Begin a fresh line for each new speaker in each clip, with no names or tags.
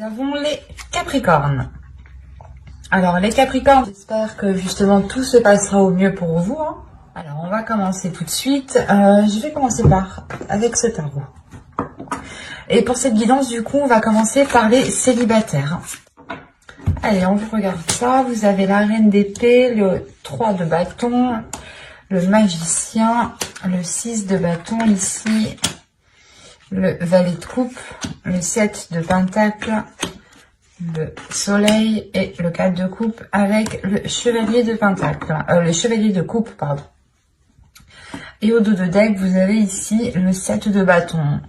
Nous avons les Capricornes. Alors les Capricornes, j'espère que justement tout se passera au mieux pour vous. Alors on va commencer tout de suite. Je vais commencer avec ce tarot. Et pour cette guidance, du coup, on va commencer par les célibataires. Allez, on regarde ça. Vous avez la reine d'épée, le 3 de bâton, le magicien, le 6 de bâton ici, le valet de coupe, le 7 de pentacle, le soleil et le 4 de coupe avec le chevalier de pentacle, le chevalier de coupe, pardon. Et au dos de deck, vous avez ici le 7 de bâton.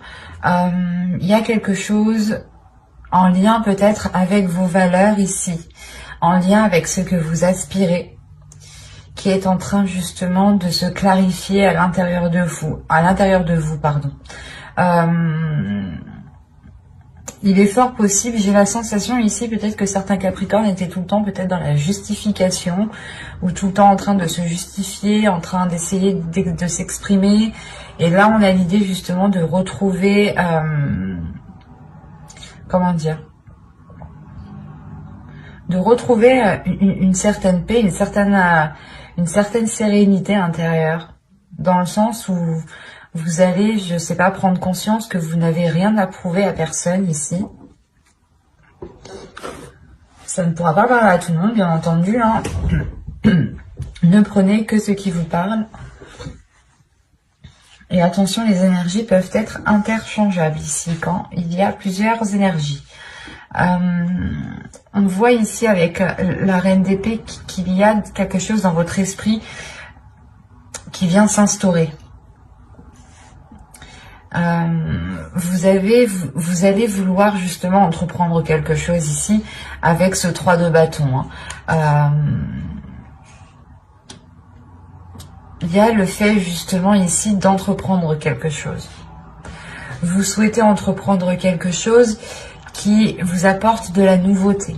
Il y a quelque chose en lien peut-être avec vos valeurs ici, en lien avec ce que vous aspirez, qui est en train justement de se clarifier à l'intérieur de vous, pardon. Il est fort possible, j'ai la sensation ici peut-être que certains Capricornes étaient tout le temps peut-être dans la justification, ou tout le temps en train de se justifier, en train d'essayer de s'exprimer. Et là on a l'idée justement de retrouver, comment dire, de retrouver une certaine paix, une certaine sérénité intérieure, dans le sens où vous allez, je sais pas, prendre conscience que vous n'avez rien à prouver à personne ici. Ça ne pourra pas parler à tout le monde, bien entendu. Ne prenez que ce qui vous parle. Et attention, les énergies peuvent être interchangeables ici, quand il y a plusieurs énergies. On voit ici avec la reine d'épée qu'il y a quelque chose dans votre esprit qui vient s'instaurer. Vous allez vouloir justement entreprendre quelque chose ici avec ce 3 de bâton. Il y a le fait justement ici d'entreprendre quelque chose. Vous souhaitez entreprendre quelque chose qui vous apporte de la nouveauté.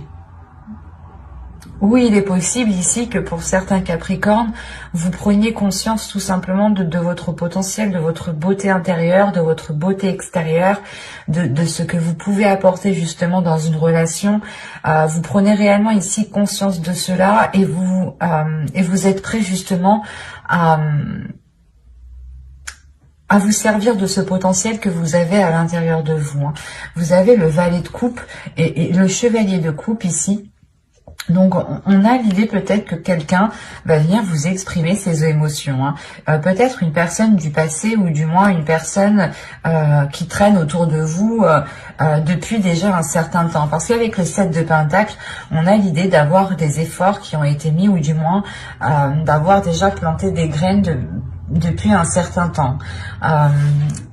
Oui, il est possible ici que pour certains Capricornes, vous preniez conscience tout simplement de votre potentiel, de votre beauté intérieure, de votre beauté extérieure, de ce que vous pouvez apporter justement dans une relation. Vous prenez réellement ici conscience de cela et vous êtes prêt justement à vous servir de ce potentiel que vous avez à l'intérieur de vous. Vous avez le valet de coupe et le chevalier de coupe ici. Donc, on a l'idée peut-être que quelqu'un va venir vous exprimer ses émotions. Peut-être une personne du passé ou du moins une personne qui traîne autour de vous depuis déjà un certain temps. Parce qu'avec le 7 de pentacle, on a l'idée d'avoir des efforts qui ont été mis ou du moins d'avoir déjà planté des graines depuis un certain temps.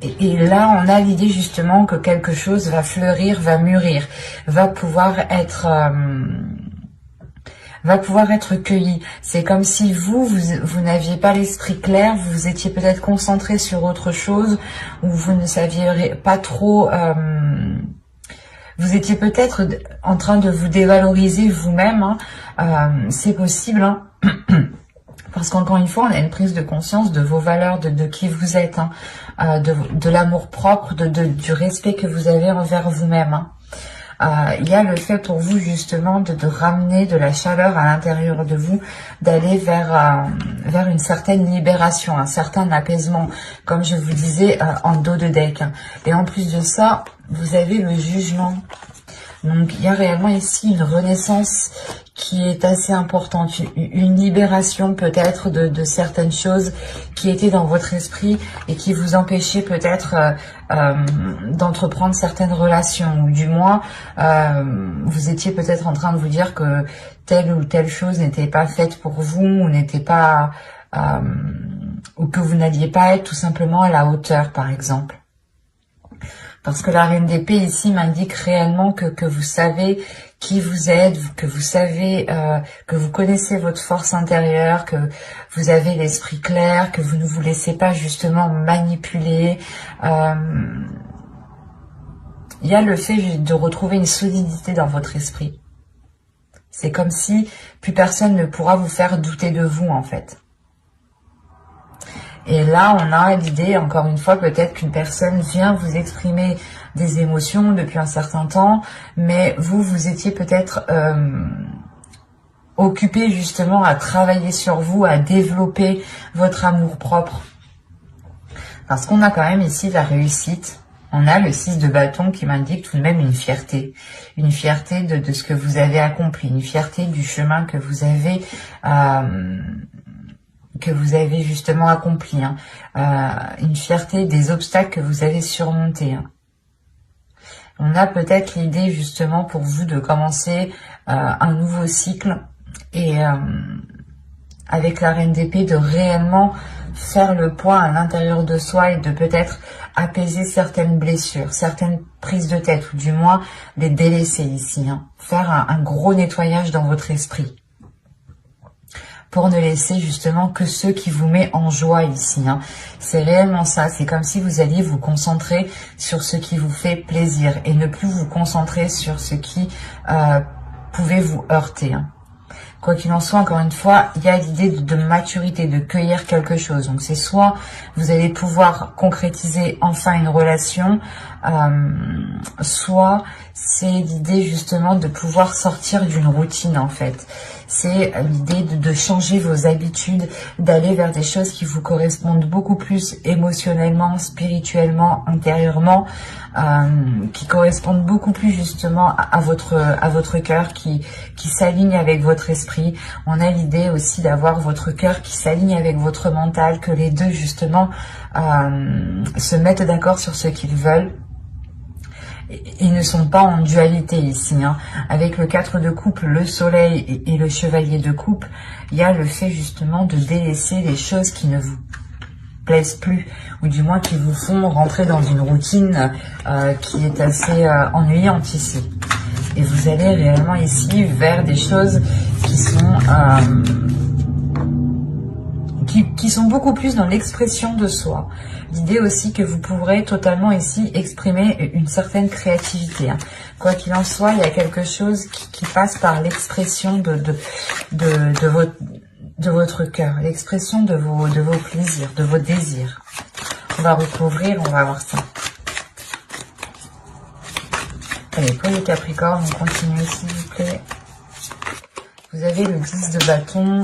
Et là, on a l'idée justement que quelque chose va fleurir, va mûrir, va pouvoir être cueilli. C'est comme si vous n'aviez pas l'esprit clair, vous étiez peut-être concentré sur autre chose, ou vous ne saviez pas trop, vous étiez peut-être en train de vous dévaloriser vous-même, c'est possible, parce qu'encore une fois, on a une prise de conscience de vos valeurs, de qui vous êtes, de l'amour propre, du respect que vous avez envers vous-même. Il y a le fait pour vous justement de ramener de la chaleur à l'intérieur de vous, d'aller vers une certaine libération, un certain apaisement, comme je vous disais en dos de deck. Et en plus de ça, vous avez le jugement. Donc il y a réellement ici une renaissance qui est assez importante, une libération peut-être de certaines choses qui étaient dans votre esprit et qui vous empêchaient peut-être d'entreprendre certaines relations, ou du moins vous étiez peut-être en train de vous dire que telle ou telle chose n'était pas faite pour vous, ou n'était pas ou que vous n'alliez pas être tout simplement à la hauteur, par exemple. Parce que la reine d'épée ici m'indique réellement que vous savez qui vous êtes, que vous savez, que vous connaissez votre force intérieure, que vous avez l'esprit clair, que vous ne vous laissez pas justement manipuler. Il y a le fait de retrouver une solidité dans votre esprit. C'est comme si plus personne ne pourra vous faire douter de vous en fait. Et là, on a l'idée, encore une fois, peut-être qu'une personne vient vous exprimer des émotions depuis un certain temps, mais vous étiez peut-être occupé justement à travailler sur vous, à développer votre amour-propre. Parce qu'on a quand même ici la réussite. On a le 6 de bâton qui m'indique tout de même une fierté de ce que vous avez accompli, une fierté du chemin que vous avez justement accompli, hein. Une fierté des obstacles que vous avez surmontés, hein. On a peut-être l'idée justement pour vous de commencer un nouveau cycle et avec la reine d'épée de réellement faire le point à l'intérieur de soi et de peut-être apaiser certaines blessures, certaines prises de tête, ou du moins les délaisser ici, hein. Faire un gros nettoyage dans votre esprit pour ne laisser justement que ce qui vous met en joie ici, hein. C'est réellement ça, c'est comme si vous alliez vous concentrer sur ce qui vous fait plaisir et ne plus vous concentrer sur ce qui pouvait vous heurter, hein. Quoi qu'il en soit, encore une fois, il y a l'idée de maturité, de cueillir quelque chose. Donc c'est soit vous allez pouvoir concrétiser enfin une relation, soit c'est l'idée justement de pouvoir sortir d'une routine en fait. C'est l'idée de changer vos habitudes, d'aller vers des choses qui vous correspondent beaucoup plus émotionnellement, spirituellement, intérieurement, qui correspondent beaucoup plus justement à votre cœur, qui s'aligne avec votre esprit. On a l'idée aussi d'avoir votre cœur qui s'aligne avec votre mental, que les deux justement se mettent d'accord sur ce qu'ils veulent. Ils ne sont pas en dualité ici, hein. Avec le 4 de coupe, le soleil et le chevalier de coupe, il y a le fait justement de délaisser les choses qui ne vous plaisent plus, ou du moins qui vous font rentrer dans une routine qui est assez ennuyante ici. Et vous allez réellement ici vers des choses qui sont beaucoup plus dans l'expression de soi. L'idée aussi que vous pourrez totalement ici exprimer une certaine créativité, hein. Quoi qu'il en soit, il y a quelque chose qui passe par l'expression de votre cœur, l'expression de vos plaisirs, de vos désirs. On va recouvrir, on va voir ça. Allez, pour les Capricornes, on continue s'il vous plaît. Vous avez le 10 de bâton,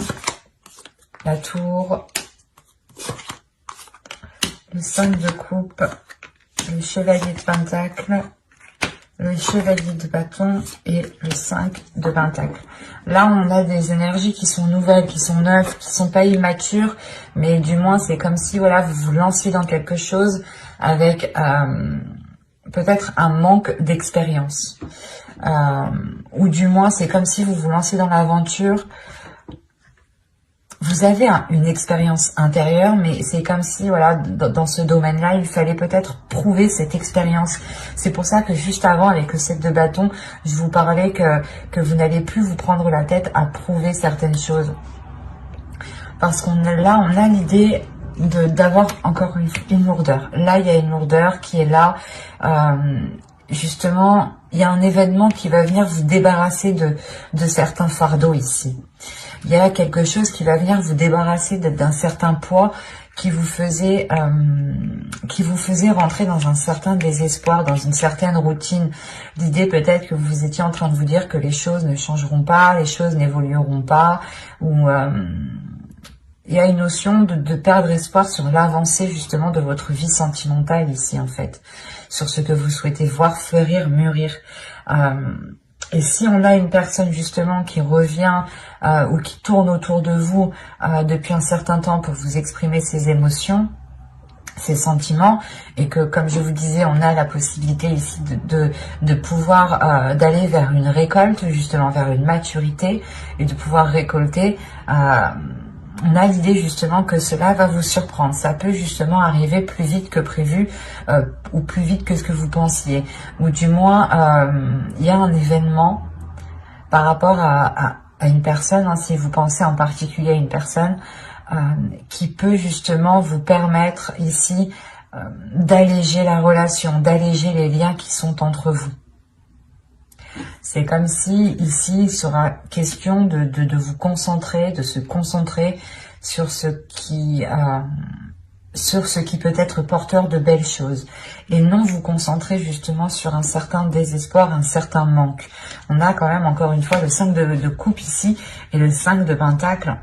la tour, le 5 de coupe, le chevalier de pentacle, le chevalier de bâton et le 5 de pentacle. Là, on a des énergies qui sont nouvelles, qui sont neuves, qui sont pas immatures, mais du moins, c'est comme si voilà, vous vous lanciez dans quelque chose avec peut-être un manque d'expérience. Ou du moins, c'est comme si vous vous lanciez dans l'aventure. Vous avez une expérience intérieure, mais c'est comme si, voilà, dans ce domaine-là, il fallait peut-être prouver cette expérience. C'est pour ça que juste avant, avec le 7 de bâton, je vous parlais que vous n'allez plus vous prendre la tête à prouver certaines choses. Parce on a l'idée d'avoir encore une lourdeur. Là, il y a une lourdeur qui est là. Justement, il y a un événement qui va venir vous débarrasser de certains fardeaux ici. Il y a quelque chose qui va venir vous débarrasser d'un certain poids qui vous faisait rentrer dans un certain désespoir, dans une certaine routine. L'idée peut-être que vous étiez en train de vous dire que les choses ne changeront pas, les choses n'évolueront pas, ou il y a une notion de perdre espoir sur l'avancée justement de votre vie sentimentale ici en fait, sur ce que vous souhaitez voir fleurir, mûrir. Et si on a une personne justement qui revient ou qui tourne autour de vous depuis un certain temps pour vous exprimer ses émotions, ses sentiments, et que comme je vous disais, on a la possibilité ici de pouvoir d'aller vers une récolte, justement vers une maturité, et de pouvoir récolter, on a l'idée justement que cela va vous surprendre. Ça peut justement arriver plus vite que prévu ou plus vite que ce que vous pensiez. Ou du moins, il y a un événement par rapport à une personne, hein, si vous pensez en particulier à une personne, qui peut justement vous permettre ici d'alléger la relation, d'alléger les liens qui sont entre vous. C'est comme si ici il sera question de vous concentrer, de se concentrer sur ce qui sur ce qui peut être porteur de belles choses et non vous concentrer justement sur un certain désespoir, un certain manque. On a quand même encore une fois le 5 de coupe ici et le 5 de pentacle.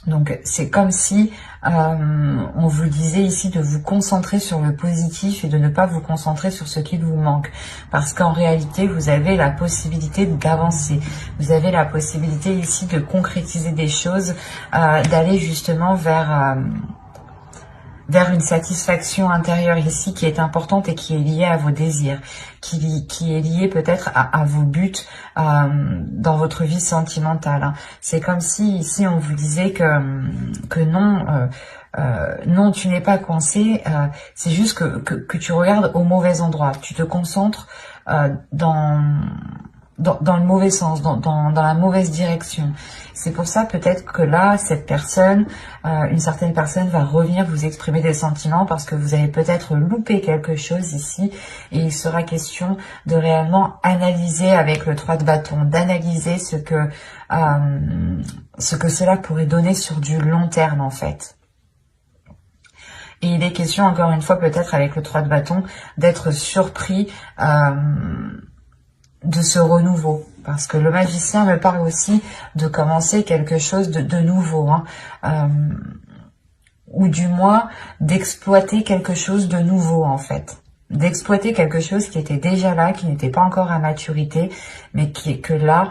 Donc c'est comme si on vous disait ici de vous concentrer sur le positif et de ne pas vous concentrer sur ce qui vous manque. Parce qu'en réalité, vous avez la possibilité d'avancer. Vous avez la possibilité ici de concrétiser des choses, d'aller justement vers une satisfaction intérieure ici qui est importante et qui est liée à vos désirs, qui est liée peut-être à vos buts dans votre vie sentimentale. C'est comme si ici on vous disait que non, non tu n'es pas coincé, c'est juste que tu regardes au mauvais endroit, tu te concentres dans le mauvais sens, dans la mauvaise direction. C'est pour ça peut-être que là, cette personne, une certaine personne va revenir vous exprimer des sentiments parce que vous avez peut-être loupé quelque chose ici et il sera question de réellement analyser avec le 3 de bâton, d'analyser ce que cela pourrait donner sur du long terme en fait. Et il est question encore une fois peut-être avec le 3 de bâton d'être surpris de ce renouveau, parce que le magicien me parle aussi de commencer quelque chose de nouveau, ou du moins d'exploiter quelque chose de nouveau en fait, d'exploiter quelque chose qui était déjà là, qui n'était pas encore à maturité, mais que là,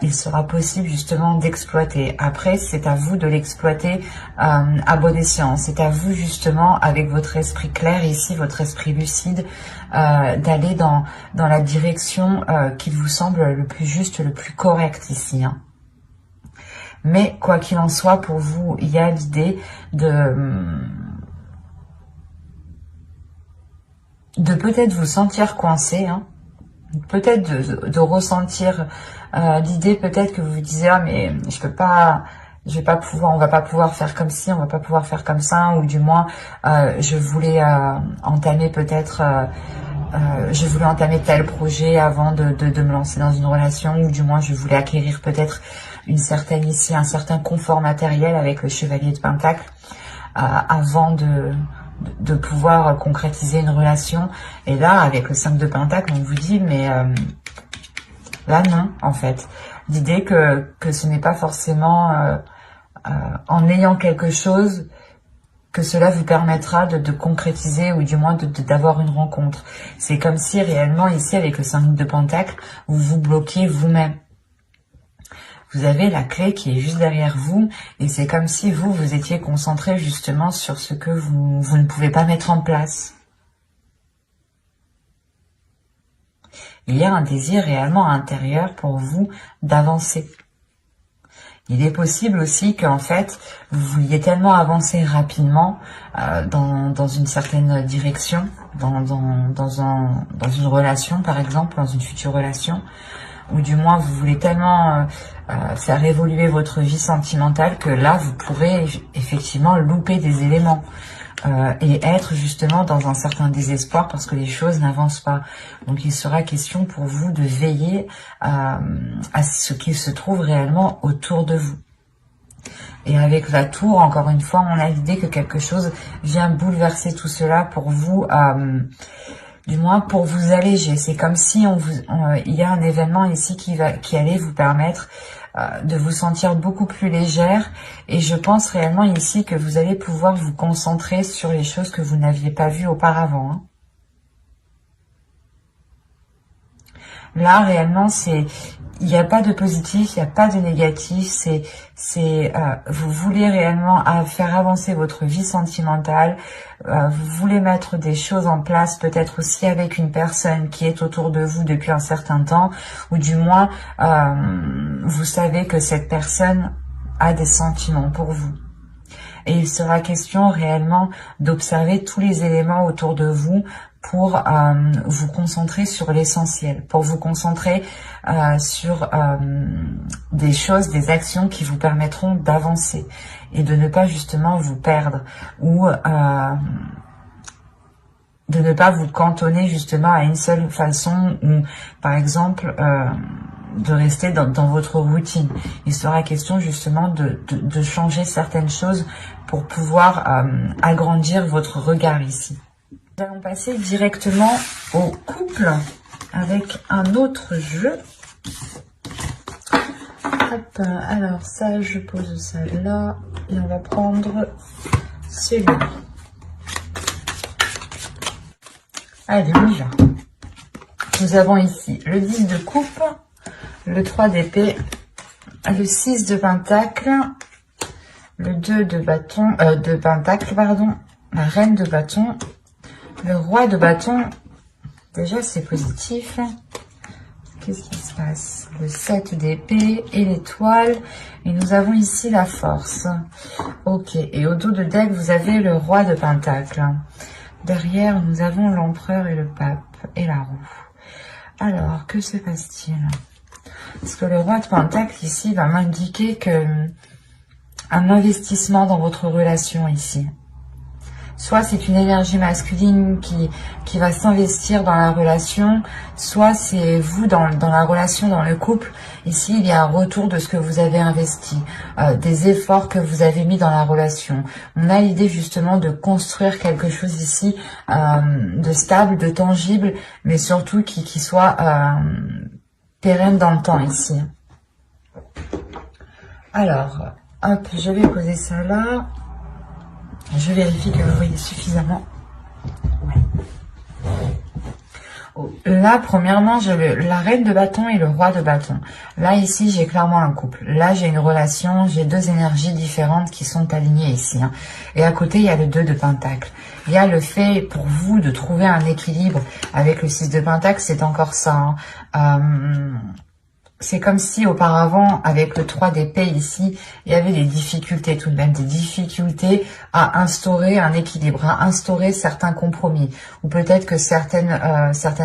il sera possible justement d'exploiter. Après, c'est à vous de l'exploiter à bon escient. C'est à vous justement, avec votre esprit clair ici, votre esprit lucide, d'aller dans la direction qui vous semble le plus juste, le plus correct ici. Mais quoi qu'il en soit, pour vous, il y a l'idée de peut-être vous sentir coincé, peut-être de ressentir l'idée peut-être que vous vous disiez ah mais je vais pas pouvoir, on va pas pouvoir faire comme ci, on va pas pouvoir faire comme ça, ou du moins je voulais entamer peut-être je voulais entamer tel projet avant de me lancer dans une relation, ou du moins je voulais acquérir peut-être un certain confort matériel avec le chevalier de pentacle avant de pouvoir concrétiser une relation. Et là, avec le 5 de pentacle, on vous dit, mais là, non, en fait. L'idée que ce n'est pas forcément en ayant quelque chose que cela vous permettra de concrétiser ou du moins d'avoir une rencontre. C'est comme si réellement, ici, avec le 5 de pentacle, vous vous bloquez vous-même. Vous avez la clé qui est juste derrière vous et c'est comme si vous étiez concentré justement sur ce que vous ne pouvez pas mettre en place. Il y a un désir réellement intérieur pour vous d'avancer. Il est possible aussi qu'en fait, vous vouliez tellement avancer rapidement dans une certaine direction, dans une relation par exemple, dans une future relation, ou du moins vous voulez tellement faire évoluer votre vie sentimentale que là vous pourrez effectivement louper des éléments et être justement dans un certain désespoir parce que les choses n'avancent pas. Donc il sera question pour vous de veiller à ce qui se trouve réellement autour de vous. Et avec la tour, encore une fois, on a l'idée que quelque chose vient bouleverser tout cela pour vous, du moins pour vous alléger. C'est comme si il y a un événement ici qui allait vous permettre de vous sentir beaucoup plus légère. Et je pense réellement ici que vous allez pouvoir vous concentrer sur les choses que vous n'aviez pas vues auparavant. Là, réellement, il n'y a pas de positif, il n'y a pas de négatif, vous voulez réellement faire avancer votre vie sentimentale, vous voulez mettre des choses en place, peut-être aussi avec une personne qui est autour de vous depuis un certain temps, ou du moins, vous savez que cette personne a des sentiments pour vous. Et il sera question réellement d'observer tous les éléments autour de vous pour vous concentrer sur l'essentiel, pour vous concentrer sur des choses, des actions qui vous permettront d'avancer et de ne pas justement vous perdre ou de ne pas vous cantonner justement à une seule façon ou par exemple de rester dans votre routine. Il sera question justement de changer certaines choses pour pouvoir agrandir votre regard ici. Nous allons passer directement au couple avec un autre jeu. Hop, alors ça, je pose ça là et on va prendre celui-là. Allez, on y va. Nous avons ici le 10 de coupe, le 3 d'épée, le 6 de pentacle, le 2 de bâton, de pentacle, pardon, la reine de bâton, le roi de bâton. Déjà, c'est positif. Qu'est-ce qui se passe? Le 7 d'épée et l'étoile. Et nous avons ici la force. Ok. Et au dos de deck, vous avez le roi de pentacle. Derrière, nous avons l'empereur et le pape et la roue. Alors, que se passe-t-il? Parce que le roi de pentacle ici va m'indiquer que un investissement dans votre relation ici. Soit c'est une énergie masculine qui va s'investir dans la relation, soit c'est vous dans la relation, dans le couple. Ici, il y a un retour de ce que vous avez investi, des efforts que vous avez mis dans la relation. On a l'idée justement de construire quelque chose ici de stable, de tangible, mais surtout qui soit pérenne dans le temps ici. Alors, hop, je vais poser ça là. Je vérifie que vous voyez suffisamment. Ouais. Là, premièrement, j'ai la reine de bâton et le roi de bâton. Là, ici, j'ai clairement un couple. Là, j'ai une relation, j'ai deux énergies différentes qui sont alignées ici. Hein. Et à côté, il y a le 2 de pentacle. Il y a le fait pour vous de trouver un équilibre avec le 6 de pentacle, c'est encore ça. Hein. C'est comme si auparavant, avec le 3 d'épée ici, il y avait des difficultés tout de même, des difficultés à instaurer un équilibre, à instaurer certains compromis. Ou peut-être que certaines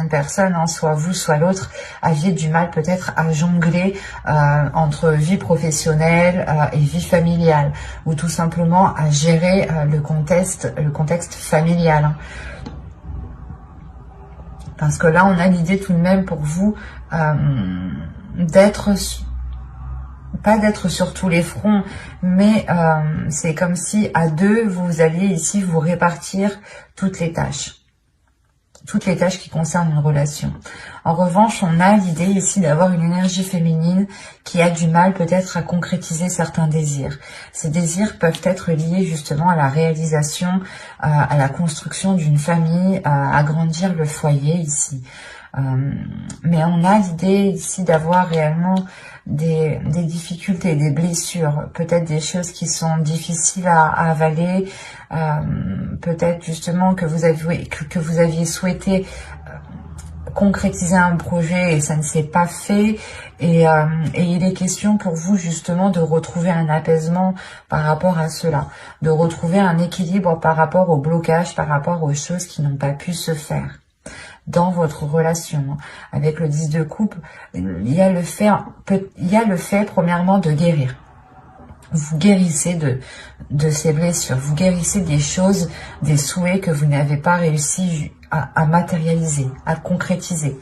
personnes, hein, soit vous, soit l'autre, aviez du mal peut-être à jongler entre vie professionnelle et vie familiale. Ou tout simplement à gérer le contexte familial. Hein. Parce que là, on a l'idée tout de même pour vous... pas d'être sur tous les fronts, mais c'est comme si à deux, vous alliez ici vous répartir toutes les tâches qui concernent une relation. En revanche, on a l'idée ici d'avoir une énergie féminine qui a du mal peut-être à concrétiser certains désirs. Ces désirs peuvent être liés justement à la réalisation, à la construction d'une famille, à agrandir le foyer ici. Mais on a l'idée ici d'avoir réellement des difficultés, des blessures, peut-être des choses qui sont difficiles à avaler, peut-être justement que vous aviez souhaité concrétiser un projet et ça ne s'est pas fait, et il est question pour vous justement de retrouver un apaisement par rapport à cela, de retrouver un équilibre par rapport au blocage, par rapport aux choses qui n'ont pas pu se faire dans votre relation. Avec le 10 de coupe, il y a le fait premièrement de guérir. Vous guérissez de ces blessures, vous guérissez des choses, des souhaits que vous n'avez pas réussi à matérialiser, à concrétiser.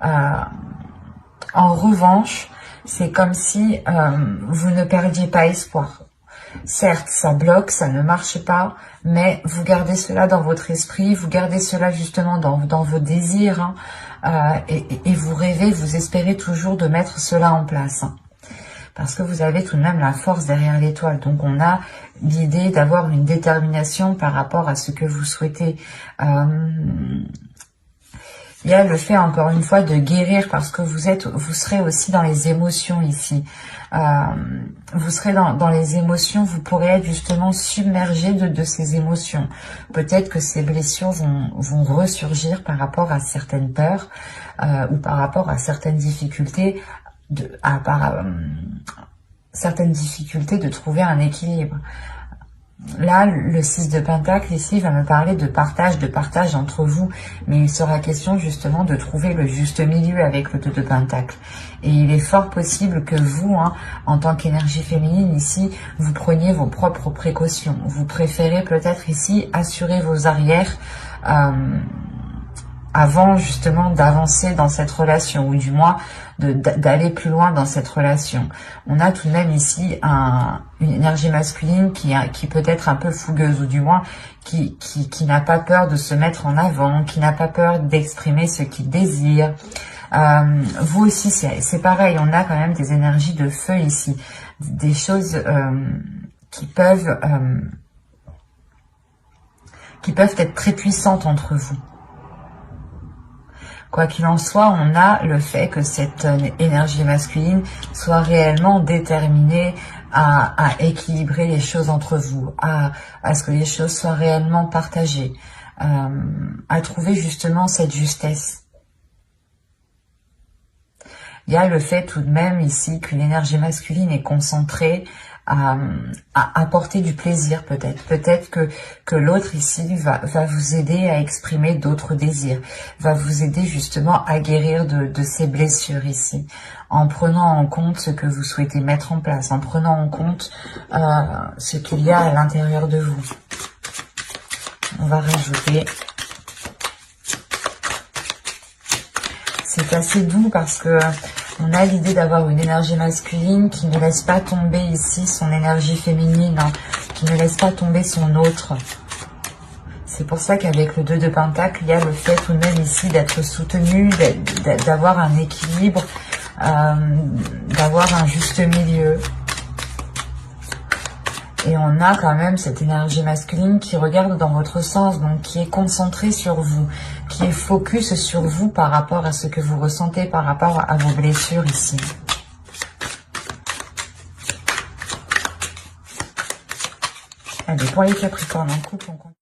En revanche, c'est comme si vous ne perdiez pas espoir. Certes, ça bloque, ça ne marche pas, mais vous gardez cela dans votre esprit, vous gardez cela justement dans vos désirs, hein, et vous rêvez, vous espérez toujours de mettre cela en place. Hein, parce que vous avez tout de même la force derrière l'étoile. Donc on a l'idée d'avoir une détermination par rapport à ce que vous souhaitez. Il y a le fait, encore une fois, de guérir parce que vous serez aussi dans les émotions ici. Vous serez dans les émotions, vous pourrez être justement submergé de ces émotions. Peut-être que ces blessures vont ressurgir par rapport à certaines peurs ou par rapport à certaines difficultés, certaines difficultés de trouver un équilibre. Là, le 6 de pentacle ici va me parler de partage entre vous, mais il sera question justement de trouver le juste milieu avec le 2 de pentacle. Et il est fort possible que vous, hein, en tant qu'énergie féminine ici, vous preniez vos propres précautions. Vous préférez peut-être ici assurer vos arrières avant justement d'avancer dans cette relation, ou du moins d'aller plus loin dans cette relation. On a tout de même ici une énergie masculine qui peut être un peu fougueuse, ou du moins qui n'a pas peur de se mettre en avant, qui n'a pas peur d'exprimer ce qu'il désire. Vous aussi, c'est pareil, on a quand même des énergies de feu ici, des choses qui peuvent être très puissantes entre vous. Quoi qu'il en soit, on a le fait que cette énergie masculine soit réellement déterminée à équilibrer les choses entre vous, à ce que les choses soient réellement partagées, à trouver justement cette justesse. Il y a le fait tout de même ici que l'énergie masculine est concentrée à apporter du plaisir peut-être. Peut-être que l'autre ici va vous aider à exprimer d'autres désirs, va vous aider justement à guérir de ces blessures ici, en prenant en compte ce que vous souhaitez mettre en place, en prenant en compte ce qu'il y a à l'intérieur de vous. On va rajouter. C'est assez doux parce que on a l'idée d'avoir une énergie masculine qui ne laisse pas tomber ici son énergie féminine, hein, qui ne laisse pas tomber son autre. C'est pour ça qu'avec le 2 de Pentacle, il y a le fait tout de même ici d'être soutenu, d'avoir un équilibre, d'avoir un juste milieu. Et on a quand même cette énergie masculine qui regarde dans votre sens, donc qui est concentrée sur vous, qui est focus sur vous par rapport à ce que vous ressentez, par rapport à vos blessures ici. Allez, pour les Capricornes en couple, on continue.